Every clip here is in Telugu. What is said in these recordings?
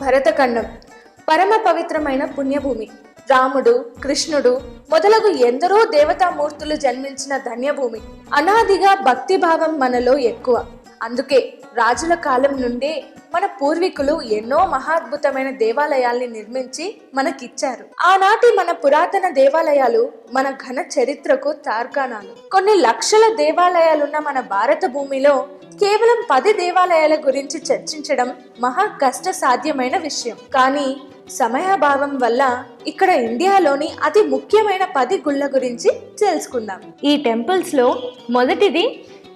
భరతఖండం పరమ పవిత్రమైన పుణ్యభూమి. రాముడు, కృష్ణుడు మొదలగు ఎందరో దేవతామూర్తులు జన్మించిన ధన్యభూమి. అనాదిగా భక్తిభావం మనలో ఎక్కువ. అందుకే రాజుల కాలం నుండే మన పూర్వీకులు ఎన్నో మహాద్భుతమైన దేవాలయాల్ని నిర్మించి మనకిచ్చారు. ఆనాటి మన పురాతన దేవాలయాలు మన ఘన చరిత్రకు తార్కాణాలు. కొన్ని లక్షల దేవాలయాలున్న మన భారత భూమిలో కేవలం 10 దేవాలయాల గురించి చర్చించడం మహా కష్ట సాధ్యమైన విషయం. కానీ సమయాభావం వల్ల ఇక్కడ ఇండియాలోని అతి ముఖ్యమైన 10 గుళ్ళ గురించి తెలుసుకుందాం. ఈ టెంపుల్స్ లో మొదటిది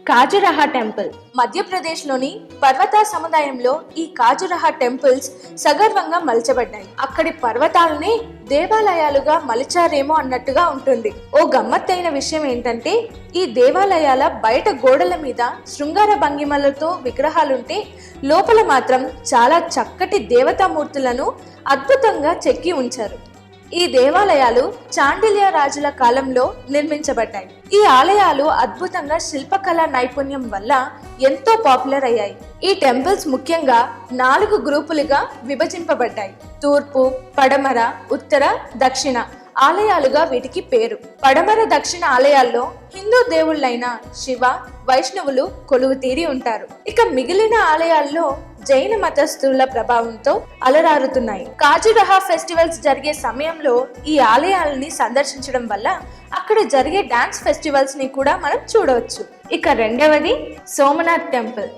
ఖాజురహో టెంపుల్. మధ్యప్రదేశ్లోని పర్వత సముదాయంలో ఈ ఖాజురహో టెంపుల్స్ సగర్వంగా మలచబడ్డాయి. అక్కడి పర్వతాలని దేవాలయాలుగా మలిచారేమో అన్నట్టుగా ఉంటుంది. ఓ గమ్మత్తైన విషయం ఏంటంటే ఈ దేవాలయాల బయట గోడల మీద శృంగార భంగిమలతో విగ్రహాలుంటే లోపల మాత్రం చాలా చక్కటి దేవతామూర్తులను అద్భుతంగా చెక్కి ఉంచారు. ఈ దేవాలయాలు చాండిల్య రాజుల కాలంలో నిర్మించబడ్డాయి. ఈ ఆలయాలు అద్భుతంగా శిల్పకళా నైపుణ్యం వల్ల ఎంతో పాపులర్ అయ్యాయి. ఈ టెంపుల్స్ ముఖ్యంగా 4 గ్రూపులుగా విభజింపబడ్డాయి. తూర్పు, పడమర, ఉత్తర, దక్షిణ ఆలయాలుగా వీటికి పేరు. పడమర, దక్షిణ ఆలయాల్లో హిందూ దేవుళ్ళైన శివ, వైష్ణవులు కొలువు తీరి ఉంటారు. ఇక మిగిలిన ఆలయాల్లో జైన మతస్థుల ప్రభావంతో అలరారుతున్నాయి. ఖాజురహో ఫెస్టివల్స్ జరిగే సమయంలో ఈ ఆలయాలని సందర్శించడం వల్ల అక్కడ జరిగే డాన్స్ ఫెస్టివల్స్ ని కూడా మనం చూడవచ్చు. ఇక రెండవది సోమనాథ్ టెంపుల్.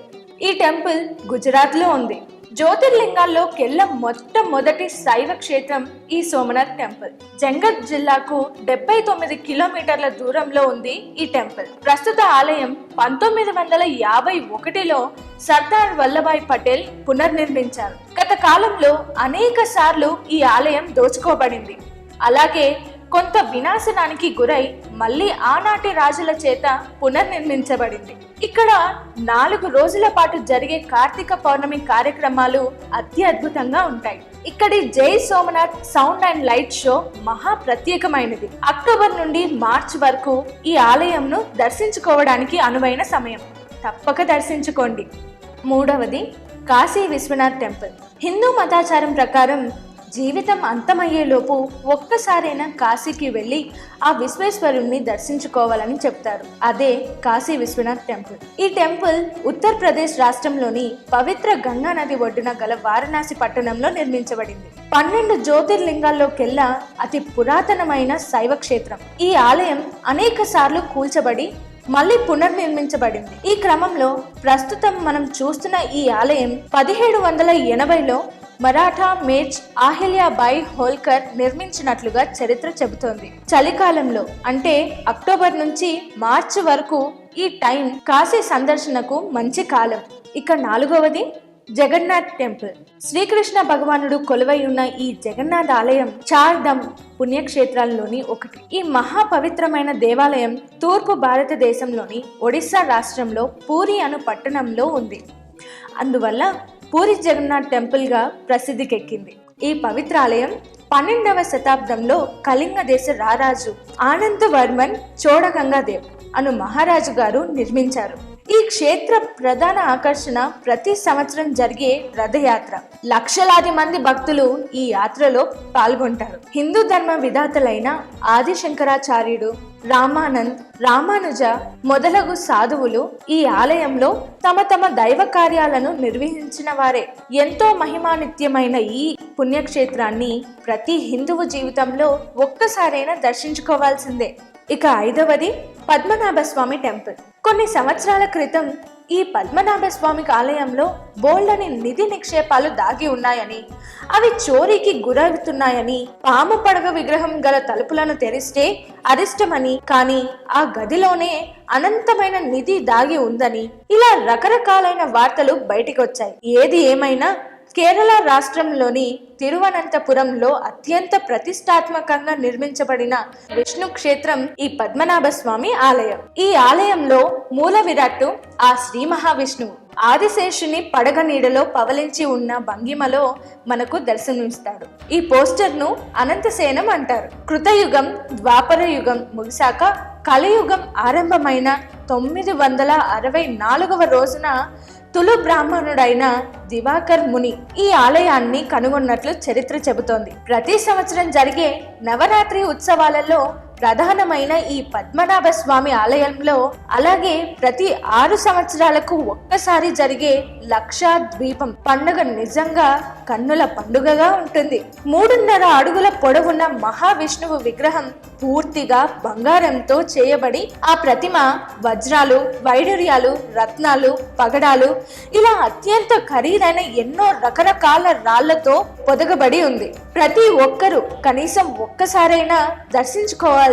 ఈ టెంపుల్ గుజరాత్ లో ఉంది. జ్యోతిర్లింగాల్లో కెల్ల మొట్టమొదటి శైవ క్షేత్రం ఈ సోమనాథ్ టెంపుల్. జంగద్ జిల్లాకు 79 కిలోమీటర్ల దూరంలో ఉంది ఈ టెంపుల్. ప్రస్తుత ఆలయం 1951లో సర్దార్ వల్లభాయ్ పటేల్ పునర్నిర్మించారు. గత కాలంలో అనేక సార్లు ఈ ఆలయం దోచుకోబడింది. అలాగే కొంత వినాశనానికి గురై మళ్ళీ ఆనాటి రాజుల చేత పునర్నిర్మించబడింది. ఇక్కడ 4 రోజుల పాటు జరిగే కార్తీక పౌర్ణమి కార్యక్రమాలు అత్యద్భుతంగా ఉంటాయి. ఇక్కడి జై Somnath sound and light show మహా ప్రత్యేకమైనది. అక్టోబర్ నుండి మార్చ్ వరకు ఈ ఆలయంను దర్శించుకోవడానికి అనువైన సమయం. తప్పక దర్శించుకోండి. మూడవది కాశీ విశ్వనాథ్ టెంపుల్. హిందూ మతాచారం ప్రకారం జీవితం అంతమయ్యేలోపు ఒక్కసారైనా కాశీకి వెళ్ళి ఆ విశ్వేశ్వరుణ్ణి దర్శించుకోవాలని చెప్తారు. అదే కాశీ విశ్వనాథ్ టెంపుల్. ఈ టెంపుల్ ఉత్తరప్రదేశ్ రాష్ట్రంలోని పవిత్ర గంగా నది ఒడ్డున గల వారణాసి పట్టణంలో నిర్మించబడింది. 12 జ్యోతిర్లింగాల్లోకెల్లా అతి పురాతనమైన శైవ క్షేత్రం. ఈ ఆలయం అనేక సార్లు కూల్చబడి మళ్ళీ పునర్నిర్మించబడింది. ఈ క్రమంలో ప్రస్తుతం మనం చూస్తున్న ఈ ఆలయం 1780లో మరాఠా మేజ్ ఆహిల్యాబాయి హోల్కర్ నిర్మించినట్లుగా చరిత్ర చెబుతోంది. చలికాలంలో అంటే అక్టోబర్ నుంచి మార్చి వరకు ఈ టైం కాశీ సందర్శనకు మంచి కాలం. ఇక నాలుగవది జగన్నాథ్ టెంపుల్. శ్రీకృష్ణ భగవానుడు కొలువై ఉన్న ఈ జగన్నాథ్ ఆలయం చార్ధమ్ పుణ్యక్షేత్రాల్లోని ఒకటి. ఈ మహాపవిత్రమైన దేవాలయం తూర్పు భారతదేశంలోని ఒడిస్సా రాష్ట్రంలో పూరి అను పట్టణంలో ఉంది. అందువల్ల పూరి జగన్నాథ్ టెంపుల్ గా ప్రసిద్ధికెక్కింది. ఈ పవిత్ర ఆలయం 12వ శతాబ్దంలో కళింగ దేశ రారాజు ఆనందవర్మన్ చోడగంగాదేవ్ అను మహారాజు గారు నిర్మించారు. ఈ క్షేత్ర ప్రధాన ఆకర్షణ ప్రతి సంవత్సరం జరిగే రథయాత్ర. లక్షలాది మంది భక్తులు ఈ యాత్రలో పాల్గొంటారు. హిందూ ధర్మ విధాతలైన ఆది శంకరాచార్యుడు, రామానంద్, రామానుజ మొదలగు సాధువులు ఈ ఆలయంలో తమ తమ దైవ కార్యాలను నిర్వహించిన వారే. ఎంతో మహిమానిత్యమైన ఈ పుణ్యక్షేత్రాన్ని ప్రతి హిందువు జీవితంలో ఒక్కసారైనా దర్శించుకోవాల్సిందే. ఇక ఐదవది పద్మనాభ స్వామి టెంపుల్. కొన్ని సంవత్సరాల క్రితం ఈ పద్మనాభ స్వామి ఆలయంలో బోల్డని నిధి నిక్షేపాలు దాగి ఉన్నాయని, అవి చోరీకి గురవుతున్నాయని, పాము పడగ విగ్రహం గల తలుపులను తెరిస్తే అరిష్టమని, కానీ ఆ గదిలోనే అనంతమైన నిధి దాగి ఉందని ఇలా రకరకాలైన వార్తలు బయటికి వచ్చాయి. ఏది ఏమైనా కేరళ రాష్ట్రంలోని తిరువనంతపురంలో అత్యంత ప్రతిష్టాత్మకంగా నిర్మించబడిన విష్ణు క్షేత్రం ఈ పద్మనాభ స్వామి ఆలయం. ఈ ఆలయంలో మూల విరాట్టు ఆ శ్రీ మహావిష్ణువు ఆదిశేషుని పడగ నీడలో పవలించి ఉన్న భంగిమలో మనకు దర్శనమిస్తాడు. ఈ పోస్టర్ ను అనంతసేనం అంటారు. కృతయుగం, ద్వాపర యుగం ముగిశాక కలియుగం ఆరంభమైన 964వ రోజున తులు బ్రాహ్మణుడైన దివాకర్ ముని ఈ ఆలయాన్ని కనుగొన్నట్లు చరిత్ర చెబుతోంది. ప్రతి సంవత్సరం జరిగే నవరాత్రి ఉత్సవాలలో ప్రధానమైన ఈ పద్మనాభ స్వామి ఆలయంలో, అలాగే ప్రతి 6 సంవత్సరాలకు ఒక్కసారి జరిగే లక్షా ద్వీపం పండుగ నిజంగా కన్నుల పండుగగా ఉంటుంది. 3.5 అడుగుల పొడవున్న మహావిష్ణువు విగ్రహం పూర్తిగా బంగారంతో చేయబడి, ఆ ప్రతిమ వజ్రాలు, వైడూర్యాలు, రత్నాలు, పగడాలు ఇలా అత్యంత ఖరీదైన ఎన్నో రకరకాల రాళ్లతో పొదగబడి ఉంది. ప్రతి ఒక్కరూ కనీసం ఒక్కసారైనా దర్శించుకోవాల్సిన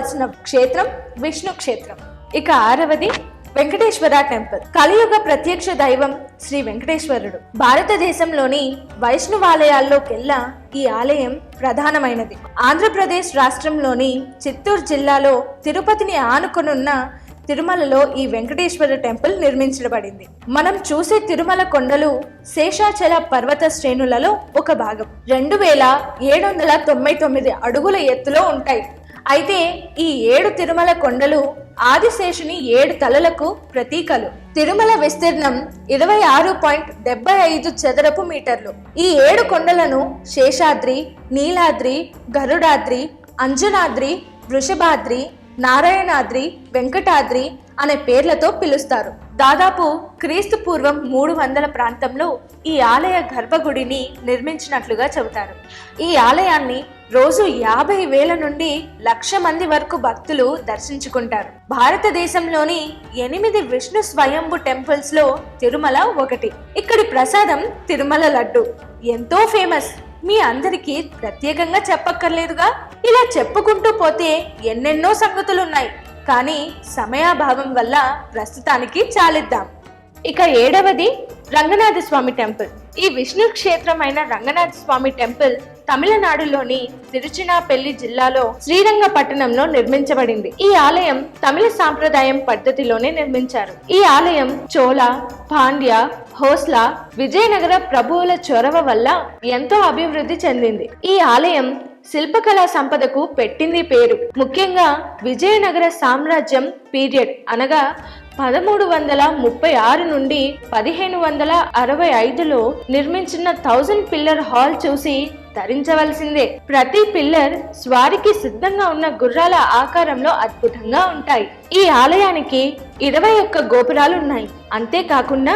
క్షేత్రం విష్ణు క్షేత్రం. ఇక 6వది వెంకటేశ్వర టెంపుల్. కలియుగ ప్రత్యక్ష దైవం శ్రీ వెంకటేశ్వరుడు. భారతదేశంలోని వైష్ణవాలయాల్లోకెల్లా ఈ ఆలయం ప్రధానమైనది. ఆంధ్రప్రదేశ్ రాష్ట్రంలోని చిత్తూరు జిల్లాలో తిరుపతిని ఆనుకొనున్న తిరుమలలో ఈ వెంకటేశ్వర టెంపుల్ నిర్మించబడింది. మనం చూసే తిరుమల కొండలు శేషాచల పర్వత శ్రేణులలో ఒక భాగం. 2799 అడుగుల ఎత్తులో ఉంటాయి. అయితే ఈ 7 తిరుమల కొండలు ఆదిశేషుని 7 తలలకు ప్రతీకలు. తిరుమల విస్తీర్ణం 26.75 చదరపు మీటర్లు. ఈ 7 కొండలను శేషాద్రి, నీలాద్రి, గరుడాద్రి, అంజనాద్రి, వృషభాద్రి, నారాయణాద్రి, వెంకటాద్రి అనే పేర్లతో పిలుస్తారు. దాదాపు క్రీస్తు పూర్వం 300 ప్రాంతంలో ఈ ఆలయ గర్భగుడిని నిర్మించినట్లుగా చెబుతారు. ఈ ఆలయాన్ని రోజు 50,000 నుండి 1,00,000 మంది వరకు భక్తులు దర్శించుకుంటారు. భారతదేశంలోని 8 విష్ణు స్వయంభు టెంపుల్స్ లో తిరుమల ఒకటి. ఇక్కడి ప్రసాదం తిరుమల లడ్డు ఎంతో ఫేమస్. మీ అందరికీ ప్రత్యేకంగా చెప్పక్కర్లేదుగా. ఇలా చెప్పుకుంటూ పోతే ఎన్నెన్నో సంగతులున్నాయి, కానీ సమయాభావం వల్ల ప్రస్తుతానికి చాలిద్దాం. ఇక 7వది రంగనాథ స్వామి టెంపుల్. ఈ విష్ణు క్షేత్రమైన రంగనాథ స్వామి టెంపుల్ తమిళనాడులోని తిరుచినాపల్లి జిల్లాలో శ్రీరంగపట్టణంలో నిర్మించబడింది. ఈ ఆలయం తమిళ సాంప్రదాయం పద్ధతిలోనే నిర్మించారు. ఈ ఆలయం చోళ, పాండ్య, హోస్లా, విజయనగర ప్రభువుల చొరవ వల్ల ఎంతో అభివృద్ధి చెందింది. ఈ ఆలయం శిల్పకళా సంపదకు పెట్టింది పేరు. ముఖ్యంగా విజయనగర సామ్రాజ్యం పీరియడ్ అనగా 1336 నుండి 1565లో నిర్మించిన 1000 పిల్లర్ హాల్ చూసి ధరించవలసిందే. ప్రతి పిల్లర్ స్వారికి సిద్ధంగా ఉన్న గుర్రాల ఆకారంలో అద్భుతంగా ఉంటాయి. ఈ ఆలయానికి 21 గోపురాలు ఉన్నాయి. అంతేకాకుండా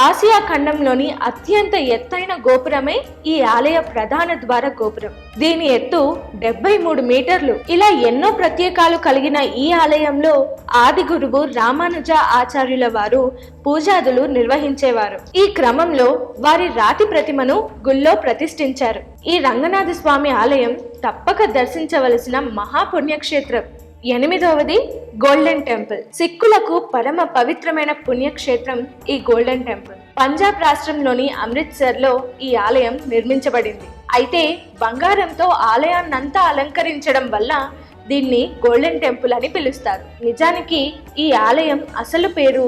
ఆసియా ఖండంలోని అత్యంత ఎత్తైన గోపురమే ఈ ఆలయ ప్రధాన ద్వార గోపురం. దీని ఎత్తు 73 మీటర్లు. ఇలా ఎన్నో ప్రత్యేకాలు కలిగిన ఈ ఆలయంలో ఆది గురువు రామానుజ ఆచార్యుల వారు పూజాదులు నిర్వహించేవారు. ఈ క్రమంలో వారి రాతి ప్రతిమను గుళ్ళో ప్రతిష్ఠించారు. ఈ రంగనాథ స్వామి ఆలయం తప్పక దర్శించవలసిన మహాపుణ్యక్షేత్రం. 8వది గోల్డెన్ టెంపుల్. సిక్కులకు పరమ పవిత్రమైన పుణ్యక్షేత్రం ఈ గోల్డెన్ టెంపుల్. పంజాబ్ రాష్ట్రంలోని అమృత్సర్ లో ఈ ఆలయం నిర్మించబడింది. అయితే బంగారంతో ఆలయాన్నంతా అలంకరించడం వల్ల దీన్ని గోల్డెన్ టెంపుల్ అని పిలుస్తారు. నిజానికి ఈ ఆలయం అసలు పేరు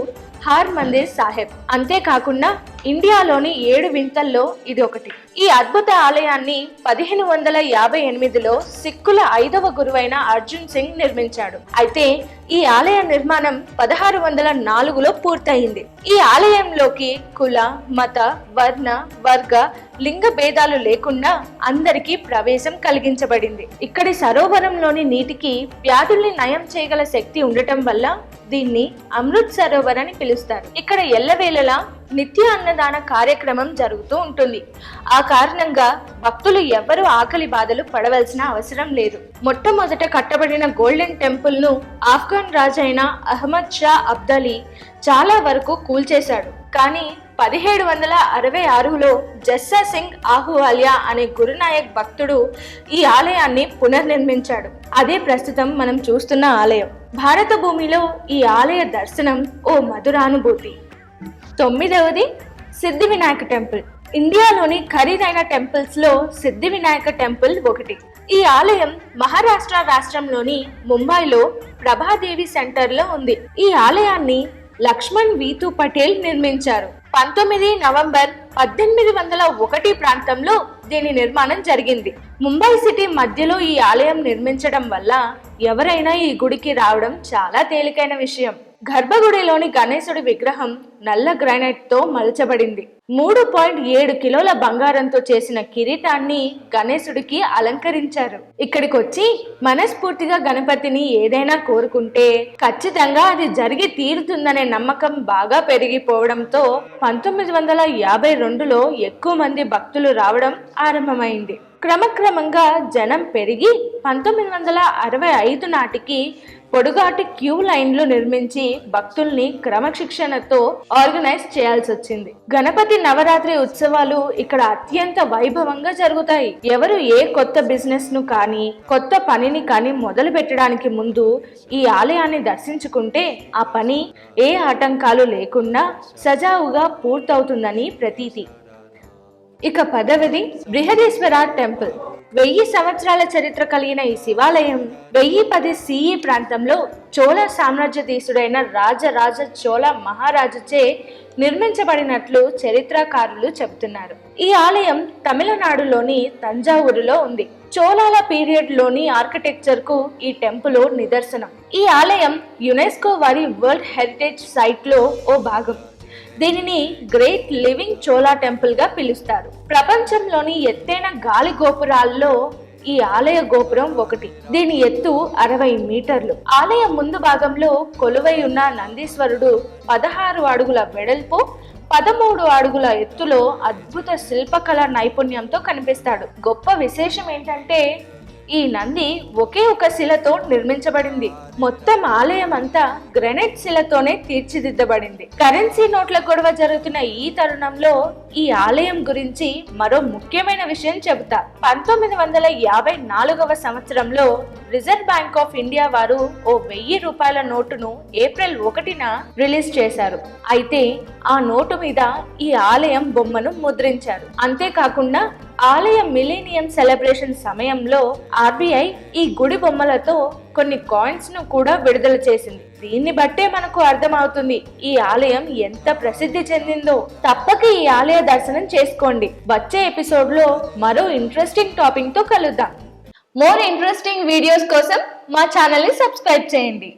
హార్ మందిర్ సాహెబ్. అంతేకాకుండా ఇండియాలోని 7 వింతల్లో ఇది ఒకటి. ఈ అద్భుత ఆలయాన్ని 1558లో సిక్కుల 5వ గురువైన అర్జున్ సింగ్ నిర్మించాడు. అయితే ఈ ఆలయ నిర్మాణం 1604లో పూర్తయింది. ఈ ఆలయంలోకి కుల, మత, వర్ణ, వర్గ, లింగ భేదాలు లేకుండా అందరికీ ప్రవేశం కలిగించబడింది. ఇక్కడి సరోవరంలోని నీటికి వ్యాధుల్ని నయం చేయగల శక్తి ఉండటం వల్ల దీన్ని అమృత్ సరోవర్ అని పిలుస్తారు. ఇక్కడ ఎల్లవేళలా నిత్య అన్నదాన కార్యక్రమం జరుగుతూ ఉంటుంది. ఆ కారణంగా భక్తులు ఎవ్వరూ ఆకలి బాధలు పడవలసిన అవసరం లేదు. మొట్టమొదట కట్టబడిన గోల్డెన్ టెంపుల్ ను ఆఫ్ఘన్ రాజైన అహ్మద్ షా అబ్దాలీ చాలా వరకు కూల్చేశాడు. కానీ 1766లో జస్సా సింగ్ ఆహువాలియా అనే గురునాయక్ భక్తుడు ఈ ఆలయాన్ని పునర్నిర్మించాడు. అదే ప్రస్తుతం మనం చూస్తున్న ఆలయం. భారత భూమిలో ఈ ఆలయ దర్శనం ఓ మధురానుభూతి. 9వది సిద్ధి వినాయక టెంపుల్. ఇండియాలోని ఖరీదైన టెంపుల్స్ లో సిద్ధి వినాయక టెంపుల్ ఒకటి. ఈ ఆలయం మహారాష్ట్ర రాష్ట్రంలోని ముంబైలో ప్రభాదేవి సెంటర్ లో ఉంది. ఈ ఆలయాన్ని లక్ష్మణ్ వీతు పటేల్ నిర్మించారు. 19 నవంబర్ 1801 ప్రాంతంలో దీని నిర్మాణం జరిగింది. ముంబై సిటీ మధ్యలో ఈ ఆలయం నిర్మించడం వల్ల ఎవరైనా ఈ గుడికి రావడం చాలా తేలికైన విషయం. గర్భగుడిలోని గణేశుడి విగ్రహం నల్ల గ్రానైట్ తో మలచబడింది. 3.7 కిలోల బంగారంతో చేసిన కిరీటాన్ని గణేశుడికి అలంకరించారు. ఇక్కడికి వచ్చి మనస్ఫూర్తిగా గణపతిని ఏదైనా కోరుకుంటే ఖచ్చితంగా అది జరిగి తీరుతుందనే నమ్మకం బాగా పెరిగిపోవడంతో 1952లో ఎక్కువ మంది భక్తులు రావడం ఆరంభమైంది. క్రమక్రమంగా జనం పెరిగి 1965 నాటికి పొడుగాటి క్యూ లైన్లు నిర్మించి భక్తుల్ని క్రమశిక్షణతో ఆర్గనైజ్ చేయాల్సి వచ్చింది. గణపతి నవరాత్రి ఉత్సవాలు ఇక్కడ అత్యంత వైభవంగా జరుగుతాయి. ఎవరు ఏ కొత్త బిజినెస్ ను కానీ కొత్త పనిని కానీ మొదలు పెట్టడానికి ముందు ఈ ఆలయాన్ని దర్శించుకుంటే ఆ పని ఏ ఆటంకాలు లేకుండా సజావుగా పూర్తవుతుందని ప్రతీతి. ఇక 10వది బృహదీశ్వర టెంపుల్. 1000 సంవత్సరాల చరిత్ర కలిగిన ఈ శివాలయం 1010 CE ప్రాంతంలో చోళ సామ్రాజ్యధీశుడైన రాజరాజ చోళ మహారాజుచే నిర్మించబడినట్లు చరిత్రకారులు చెబుతున్నారు. ఈ ఆలయం తమిళనాడులోని తంజావూరులో ఉంది. చోళాల పీరియడ్ లోని ఆర్కిటెక్చర్ కు ఈ టెంపుల్ నిదర్శనం. ఈ ఆలయం యునెస్కో వారి వరల్డ్ హెరిటేజ్ సైట్ లో ఓ భాగం. దీనిని గ్రేట్ లివింగ్ చోళా టెంపుల్ గా పిలుస్తారు. ప్రపంచంలోని ఎత్తైన గాలి గోపురాల్లో ఈ ఆలయ గోపురం ఒకటి. దీని ఎత్తు 60 మీటర్లు. ఆలయ ముందు భాగంలో కొలువై ఉన్న నందీశ్వరుడు 16 అడుగుల వెడల్పు 13 అడుగుల ఎత్తులో అద్భుత శిల్పకళ నైపుణ్యంతో కనిపిస్తాడు. గొప్ప విశేషం ఏంటంటే ఈ నంది ఒకే ఒక శిలతో నిర్మించబడింది. మొత్తం ఆలయం అంతా గ్రానైట్ శిలతోనే తీర్చిదిద్దబడింది. కరెన్సీ నోట్ల గొడవ జరుగుతున్న ఈ తరుణంలో ఈ ఆలయం గురించి మరో ముఖ్యమైన విషయం చెబుతా. 1954వ సంవత్సరంలో రిజర్వ్ బ్యాంక్ ఆఫ్ ఇండియా వారు ఓ 1000 రూపాయల నోటును ఏప్రిల్ 1న రిలీజ్ చేశారు. అయితే ఆ నోటు మీద ఈ ఆలయం బొమ్మను ముద్రించారు. అంతేకాకుండా ఆలయ మిలీనియం సెలబ్రేషన్ సమయంలో RBI ఈ గుడి బొమ్మలతో కొన్ని కాయిన్స్ ను కూడా విడుదల చేసింది. దీన్ని బట్టే మనకు అర్థమవుతుంది ఈ ఆలయం ఎంత ప్రసిద్ధి చెందిందో. తప్పక ఈ ఆలయ దర్శనం చేసుకోండి. వచ్చే ఎపిసోడ్ లో మరో ఇంట్రెస్టింగ్ టాపిక్ తో కలుద్దాం. మోర్ ఇంట్రెస్టింగ్ వీడియోస్ కోసం మా ఛానల్ ని సబ్స్క్రైబ్ చేయండి.